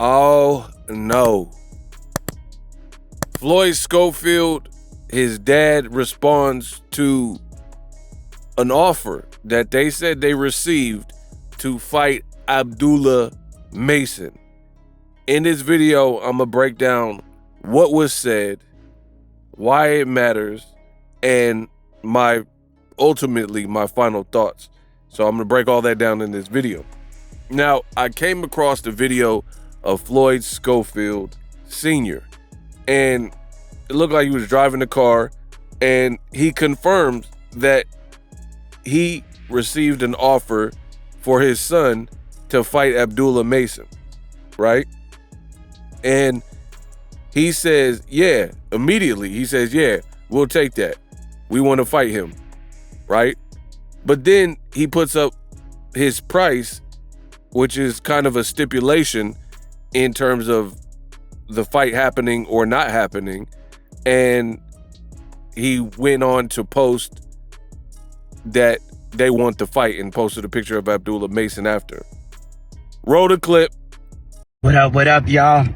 Oh no. Floyd Schofield, his dad responds to an offer that they said they received to fight Abdullah Mason. In this video, I'm gonna break down what was said, why it matters, and ultimately my final thoughts. So I'm gonna break all that down in this video. Now, I came across the video of Floyd Schofield Sr. and it looked like he was driving the car, and he confirmed that he received an offer for his son to fight Abdullah Mason, right? And he says, yeah, immediately. He says, yeah, we'll take that. We want to fight him, right? But then he puts up his price, which is kind of a stipulation in terms of the fight happening or not happening. And he went on to post that they want to fight and posted a picture of Abdullah Mason after. Roll the clip. What up, y'all?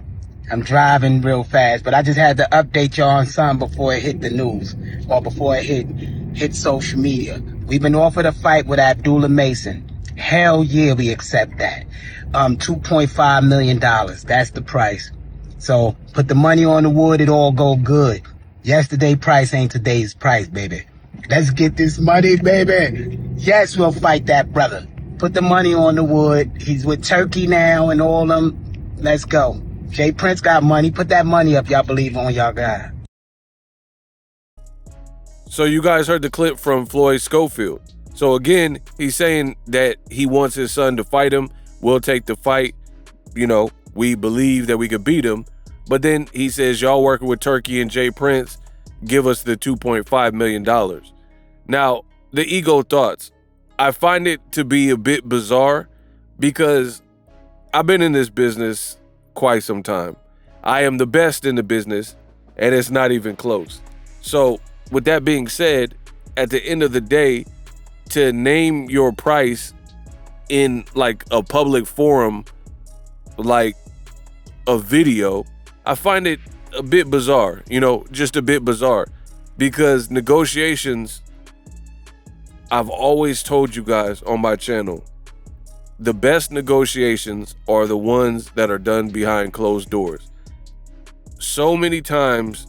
I'm driving real fast, but I just had to update y'all on something before it hit the news or before it hit social media. We've been offered a fight with Abdullah Mason. Hell yeah, we accept that. $2.5 million. That's the price. So put the money on the wood, it all go good. Yesterday price ain't today's price, baby. Let's get this money, baby. Yes, we'll fight that brother. Put the money on the wood. He's with Turkey now and all them. Let's go. Jay Prince got money. Put that money up. Y'all believe on y'all guy. So you guys heard the clip from Floyd Schofield. So again, he's saying that he wants his son to fight him. We'll take the fight. You know, we believe that we could beat him. But then he says, y'all working with Turkey and Jay Prince, give us the $2.5 million. Now, the ego thoughts. I find it to be a bit bizarre because I've been in this business quite some time. I am the best in the business, and it's not even close. So with that being said, at the end of the day, to name your price in like a public forum, like a video, I find it a bit bizarre, just a bit bizarre, because negotiations, I've always told you guys on my channel, the best negotiations are the ones that are done behind closed doors. So many times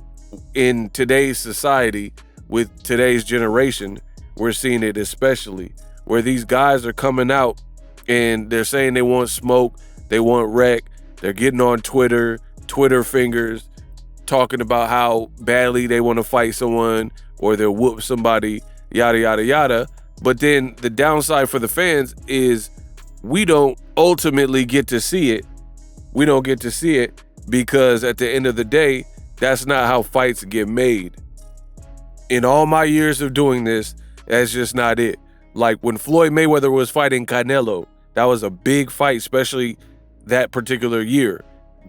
in today's society, with today's generation, we're seeing it especially, where these guys are coming out and they're saying they want smoke, they want wreck, they're getting on Twitter fingers, talking about how badly they want to fight someone or they'll whoop somebody, yada, yada, yada. But then the downside for the fans is we don't ultimately get to see it. We don't get to see it because at the end of the day, that's not how fights get made. In all my years of doing this, that's just not it. Like when Floyd Mayweather was fighting Canelo, that was a big fight, especially that particular year.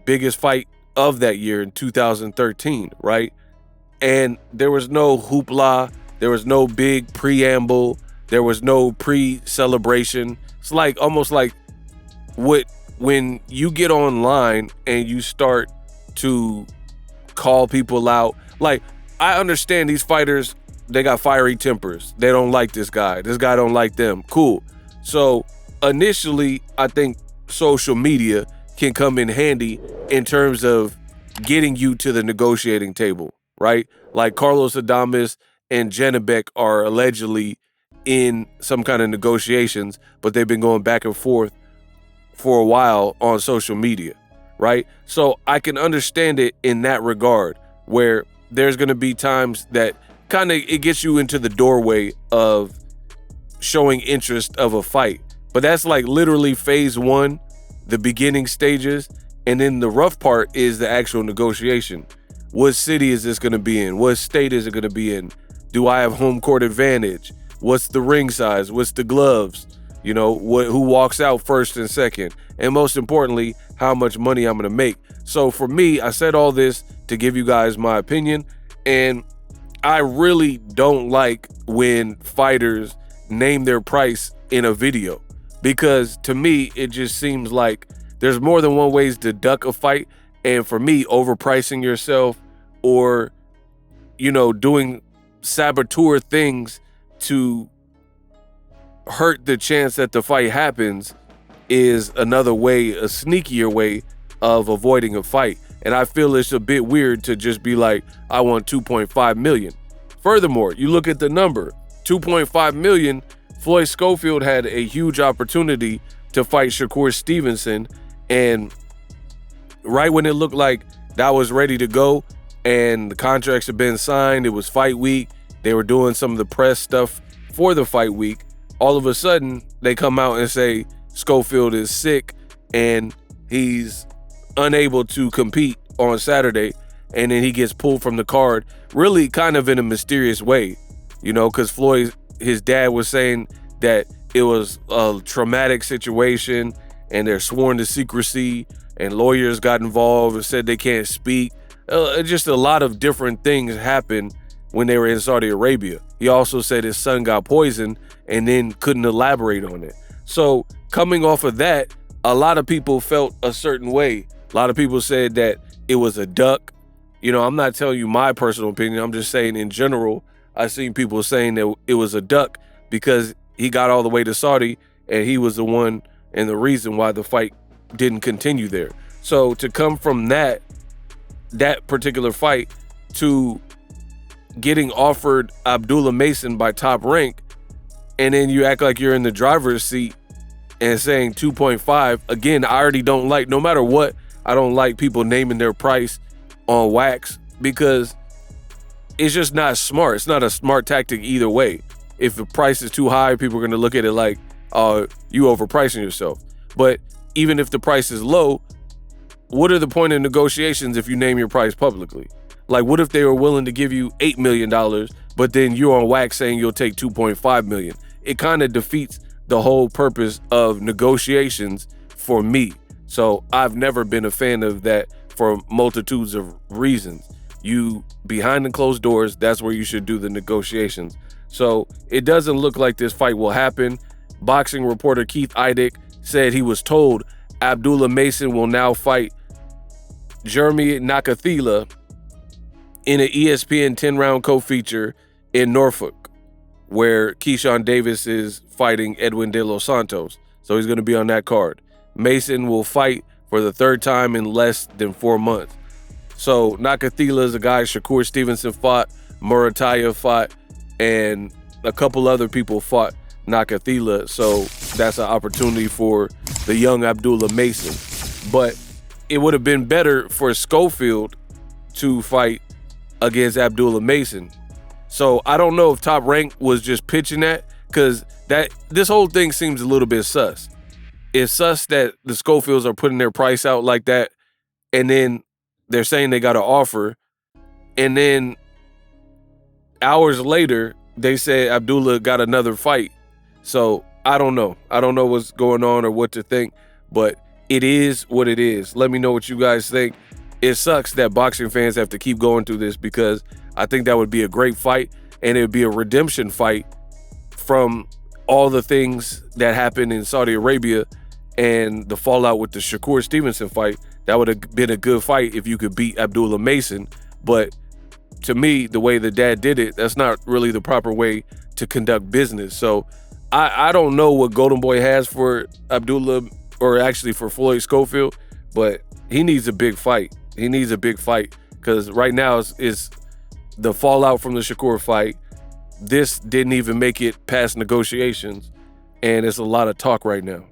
Biggest fight of that year in 2013, right? And there was no hoopla, there was no big preamble, there was no pre-celebration. It's like almost like when you get online and you start to call people out. Like, I understand these fighters, they got fiery tempers. They don't like this guy. This guy don't like them. Cool. So initially, I think social media can come in handy in terms of getting you to the negotiating table, right? Like Carlos Adames and Janabek are allegedly in some kind of negotiations, but they've been going back and forth for a while on social media, right? So I can understand it in that regard, where there's going to be times that kind of it gets you into the doorway of showing interest of a fight. But that's like literally phase one, the beginning stages. And then the rough part is the actual negotiation. What city is this going to be in? What state is it going to be in? Do I have home court advantage? What's the ring size? What's the gloves? Who walks out first and second? And most importantly, how much money I'm going to make. So for me, I said all this to give you guys my opinion. And I really don't like when fighters name their price in a video, because to me, it just seems like there's more than one ways to duck a fight. And for me, overpricing yourself or, doing saboteur things to hurt the chance that the fight happens is another way, a sneakier way of avoiding a fight. And I feel it's a bit weird to just be like, I want 2.5 million. Furthermore, you look at the number, 2.5 million, Floyd Schofield had a huge opportunity to fight Shakur Stevenson. And right when it looked like that was ready to go and the contracts had been signed, it was fight week, they were doing some of the press stuff for the fight week, all of a sudden they come out and say Schofield is sick and he's unable to compete on Saturday, and then he gets pulled from the card, really kind of in a mysterious way, because Floyd, his dad was saying that it was a traumatic situation and they're sworn to secrecy, and lawyers got involved and said they can't speak. Just a lot of different things happened when they were in Saudi Arabia. He also said his son got poisoned and then couldn't elaborate on it. So coming off of that, a lot of people felt a certain way. A lot of people said that it was a duck. I'm not telling you my personal opinion. I'm just saying in general, I've seen people saying that it was a duck because he got all the way to Saudi and he was the one and the reason why the fight didn't continue there. So to come from that particular fight to getting offered Abdullah Mason by Top Rank, and then you act like you're in the driver's seat and saying 2.5, again, I already don't like, no matter what, I don't like people naming their price on wax because it's just not smart. It's not a smart tactic either way. If the price is too high, people are going to look at it like, you overpricing yourself. But even if the price is low, what are the point of negotiations if you name your price publicly? Like, what if they were willing to give you $8 million, but then you're on wax saying you'll take 2.5 million? It kind of defeats the whole purpose of negotiations for me. So I've never been a fan of that for multitudes of reasons. You, behind the closed doors, that's where you should do the negotiations. So it doesn't look like this fight will happen. Boxing reporter Keith Idek said he was told Abdullah Mason will now fight Jeremy Nakathila in an ESPN 10-round co-feature in Norfolk, where Keyshawn Davis is fighting Edwin De Los Santos. So he's going to be on that card. Mason will fight for the third time in less than 4 months. So Nakathila is a guy Shakur Stevenson fought, Murataya fought, and a couple other people fought Nakathila. So that's an opportunity for the young Abdullah Mason. But it would have been better for Schofield to fight against Abdullah Mason. So I don't know if Top Rank was just pitching that, because this whole thing seems a little bit sus. It's sus that the Schofields are putting their price out like that, and then they're saying they got an offer, and then hours later they say Abdullah got another fight. So I don't know. I don't know what's going on or what to think, but it is what it is. Let me know what you guys think. It sucks that boxing fans have to keep going through this, because I think that would be a great fight, and it would be a redemption fight from all the things that happened in Saudi Arabia and the fallout with the Shakur Stevenson fight. That would have been a good fight if you could beat Abdullah Mason. But to me, the way the dad did it, that's not really the proper way to conduct business. So I don't know what Golden Boy has for Abdullah, or actually for Floyd Schofield, but he needs a big fight. He needs a big fight, because right now is the fallout from the Shakur fight. This didn't even make it past negotiations, and it's a lot of talk right now.